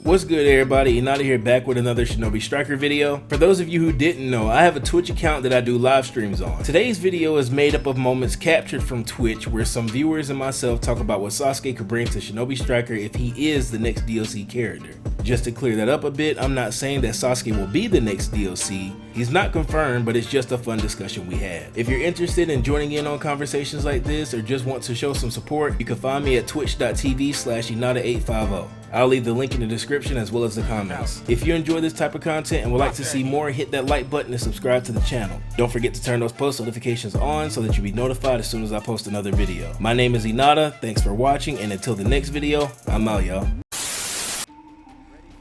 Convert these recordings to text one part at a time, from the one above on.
What's good, everybody? Inada here, back with another Shinobi Striker video. For those of you who didn't know, I have a Twitch account that I do live streams on. Today's video is made up of moments captured from Twitch where some viewers and myself talk about what Sasuke could bring to Shinobi Striker if he is the next DLC character. Just to clear that up a bit, I'm not saying that Sasuke will be the next DLC. He's not confirmed, but it's just a fun discussion we had. If you're interested in joining in on conversations like this or just want to show some support, you can find me at twitch.tv/Inada850. I'll leave the link in the description as well as the comments. If you enjoy this type of content and would like to see more, hit that like button and subscribe to the channel. Don't forget to turn those post notifications on so that you'll be notified as soon as I post another video. My name is Inada, thanks for watching, and until the next video, I'm out, y'all.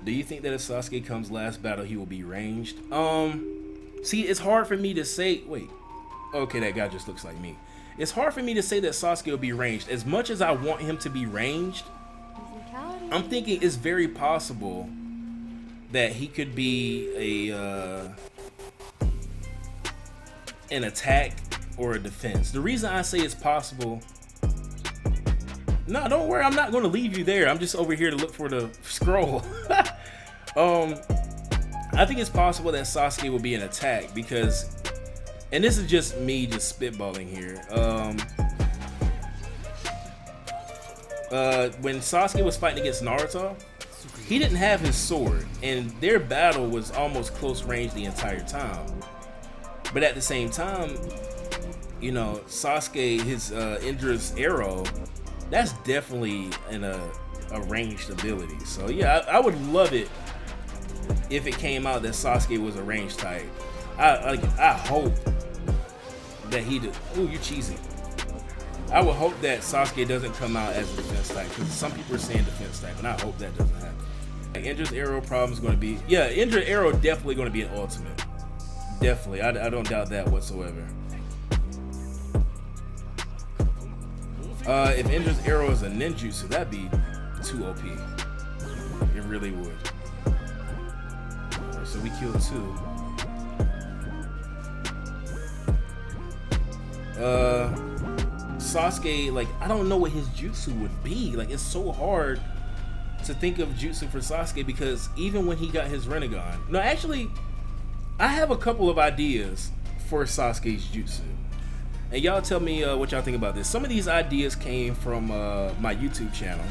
Do you think that if Sasuke comes last battle, he will be ranged? See, it's hard for me to say, wait, okay, that guy just looks like me. It's hard for me to say that Sasuke will be ranged. As much as I want him to be ranged, I'm thinking it's very possible that he could be an attack or a defense. The reason I say it's possible, no, don't worry, I'm not going to leave you there. I'm just over here to look for the scroll. I think it's possible that Sasuke will be an attack because, and this is just me just spitballing here. When Sasuke was fighting against Naruto, he didn't have his sword, and their battle was almost close range the entire time. But at the same time, you know, Sasuke, his Indra's arrow, that's definitely a ranged ability. So yeah, I would love it if it came out that Sasuke was a ranged type. I hope that he did. Ooh, you cheesy. I would hope that Sasuke doesn't come out as a defense type, because some people are saying defense type, and I hope that doesn't happen. Like, Indra's arrow problem is going to be, yeah, Indra's arrow definitely going to be an ultimate. Definitely, I don't doubt that whatsoever. If Indra's arrow is a ninjutsu, that'd be too OP. It really would. Right, so we killed two. Sasuke, like, I don't know what his jutsu would be. Like, it's so hard to think of jutsu for Sasuke, because even when he got his Rinnegan, no, actually, I have a couple of ideas for Sasuke's jutsu, and y'all tell me what y'all think about this. Some of these ideas came from my YouTube channel,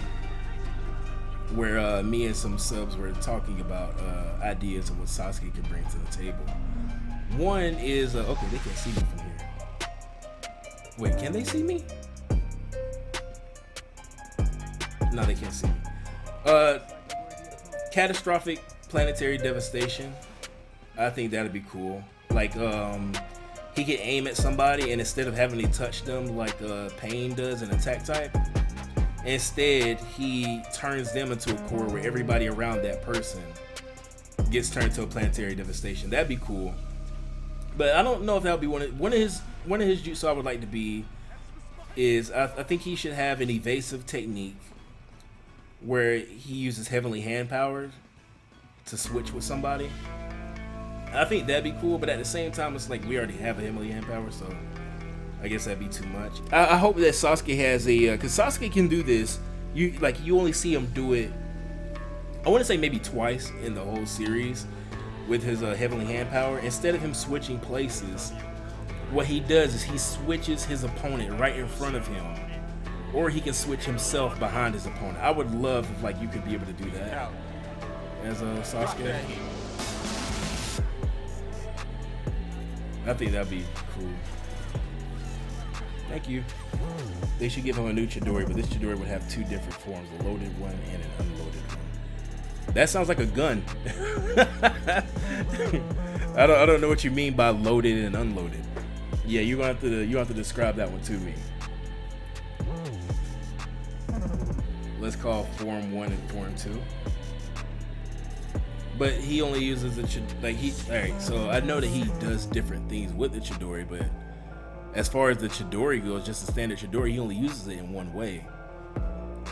where me and some subs were talking about ideas of what Sasuke can bring to the table. One is okay, they can't see me from here. Wait, can they see me? No, they can't see me. Catastrophic planetary devastation. I think that'd be cool. Like, he could aim at somebody, and instead of having to touch them like Pain does in Attack type, instead he turns them into a core where everybody around that person gets turned to a planetary devastation. That'd be cool. But I don't know if that would be one of his jutsu I would like to be is I think he should have an evasive technique where he uses heavenly hand power to switch with somebody. I think that'd be cool, but at the same time, it's like we already have a heavenly hand power, so I guess that'd be too much. I hope that Sasuke has a, cause Sasuke can do this. You only see him do it, I want to say maybe twice in the whole series with his heavenly hand power. Instead of him switching places, what he does is he switches his opponent right in front of him, or he can switch himself behind his opponent. I would love if like you could be able to do that as a Sasuke. I think that'd be cool. Thank you. They should give him a new Chidori, but this Chidori would have two different forms, a loaded one and an unloaded one. That sounds like a gun. I don't know what you mean by loaded and unloaded. Yeah, you have to describe that one to me. Let's call form 1 and form 2. But he only uses the alright, so I know that he does different things with the Chidori, but as far as the Chidori goes, just a standard Chidori, he only uses it in one way.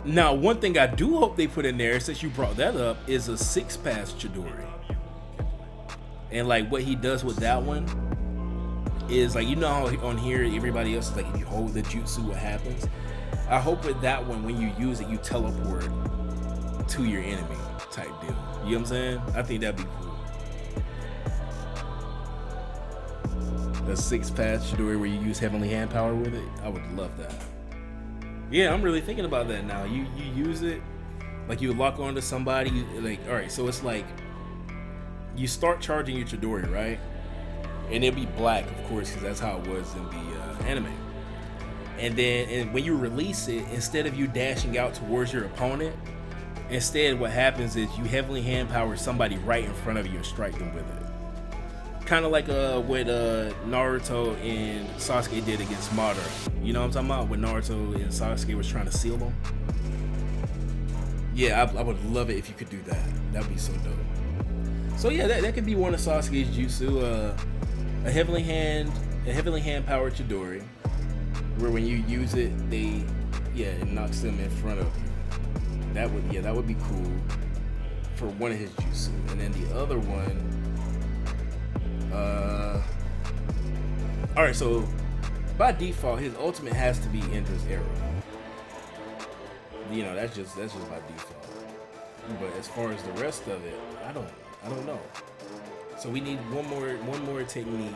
Now, one thing I do hope they put in there, since you brought that up, is a 6-pass Chidori. And like what he does with that one is like, you know how on here everybody else is like, if you hold the jutsu, what happens? I hope with that one, when you use it, you teleport to your enemy type deal. You know what I'm saying? I think that'd be cool. The 6-path Chidori where you use heavenly hand power with it, I would love that. Yeah, I'm really thinking about that now. You use it, like you lock onto somebody, like, all right, so it's like you start charging your Chidori, right? And it'll be black, of course, because that's how it was in the anime. And then when you release it, instead of you dashing out towards your opponent, instead what happens is you heavenly hand power somebody right in front of you and strike them with it. Kind of like what Naruto and Sasuke did against Madara. You know what I'm talking about? When Naruto and Sasuke was trying to seal them. Yeah, I would love it if you could do that. That'd be so dope. So yeah, that could be one of Sasuke's jutsu. A heavenly hand powered Chidori, where when you use it, it knocks them in front of you. That would be cool for one of his jutsu. And then the other one, all right, so by default, his ultimate has to be Ender's Arrow. You know, that's just by default. But as far as the rest of it, I don't know. So we need one more technique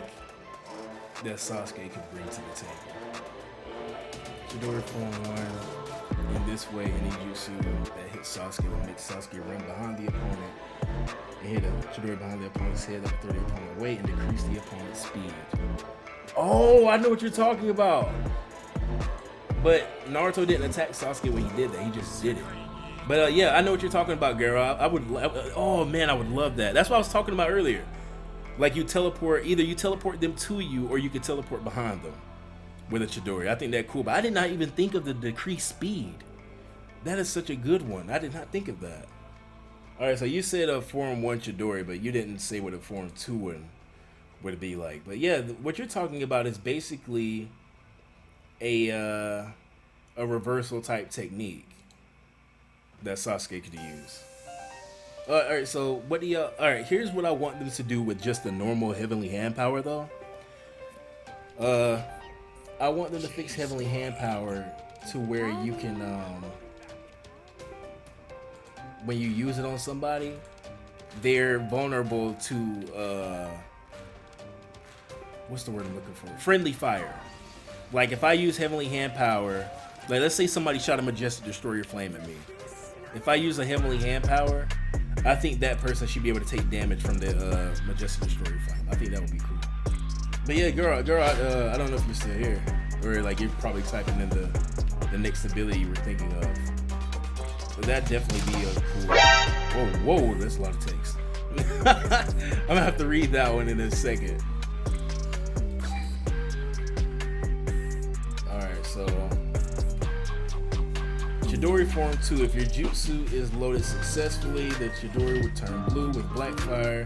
that Sasuke could bring to the table. Chidori form 1 in this way, any jutsu that hits Sasuke will make Sasuke run behind the opponent and hit a Chidori behind the opponent's head that will throw the opponent away and decrease the opponent's speed. Oh, I know what you're talking about. But Naruto didn't attack Sasuke when he did that. He just did it. But yeah, I know what you're talking about, girl. I would love that. That's what I was talking about earlier. Like either you teleport them to you or you could teleport behind them with a Chidori. I think that's cool. But I did not even think of the decreased speed. That is such a good one. I did not think of that. All right, so you said a Form 1 Chidori, but you didn't say what a Form 2 one would be like. But yeah, what you're talking about is basically a reversal type technique that Sasuke could use. All right, so what do y'all? All right, here's what I want them to do with just the normal heavenly hand power, though. I want them to fix heavenly hand power to where you can, when you use it on somebody, they're vulnerable to what's the word I'm looking for? Friendly fire. Like if I use heavenly hand power, like let's say somebody shot a Majestic Destroyer Flame at me. If I use a heavenly hand power, I think that person should be able to take damage from the Majestic Destroyer Flame. I think that would be cool. But yeah, girl, I don't know if you're still here, or like you're probably typing in the next ability you were thinking of. But that'd definitely be a cool. Whoa, that's a lot of text. I'm gonna have to read that one in a second. Alright, so Chidori Form 2. If your jutsu is loaded successfully, the Chidori would turn blue with black fire.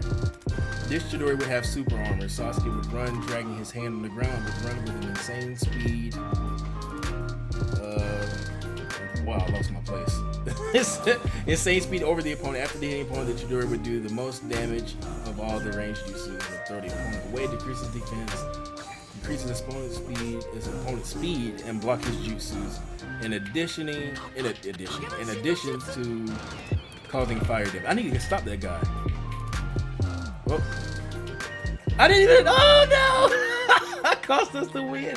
This Chidori would have super armor. Sasuke would run, dragging his hand on the ground, would run with an insane speed. Wow, I lost my place. Insane speed over the opponent. After the hitting opponent, the Chidori would do the most damage of all the ranged jutsus. It would throw the opponent away, decreases defense, increases his opponent's speed, and block his jutsus. In addition to causing fire damage. I need to stop that guy. Whoa. I didn't even. Oh no! Cost us the win.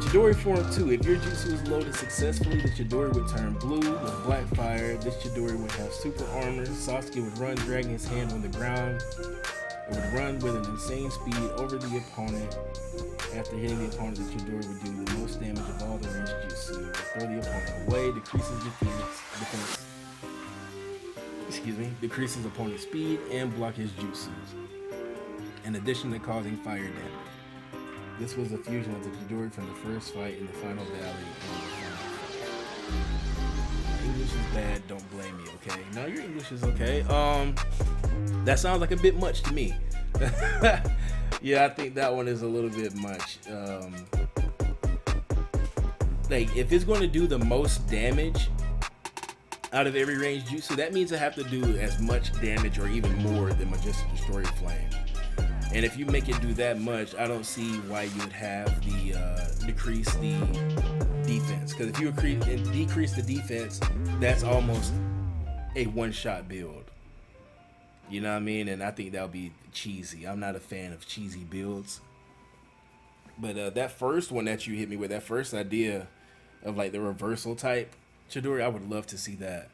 Chidori Form 2. If your jutsu is loaded successfully, the Chidori would turn blue with black fire. This Chidori would have super armor. Sasuke would run, dragging his hand on the ground. It would run with an insane speed over the opponent. After hitting the opponent, the Chidori would do the most damage of all the ranged jutsu. It would throw the opponent away, decreases decreases opponent's speed, and block his jutsus. In addition to causing fire damage. This was a fusion of the Chidori from the first fight in the final valley. My English is bad, don't blame me, okay? No, your English is okay. That sounds like a bit much to me. Yeah, I think that one is a little bit much. Like, if it's going to do the most damage out of every ranged jutsu, that means I have to do as much damage or even more than Majestic Destroyer Flame. And if you make it do that much, I don't see why you would have the decrease the defense. Because if you decrease the defense, that's almost a one-shot build. You know what I mean? And I think that would be cheesy. I'm not a fan of cheesy builds. But that first one that you hit me with, that first idea of like the reversal type Chidori, I would love to see that.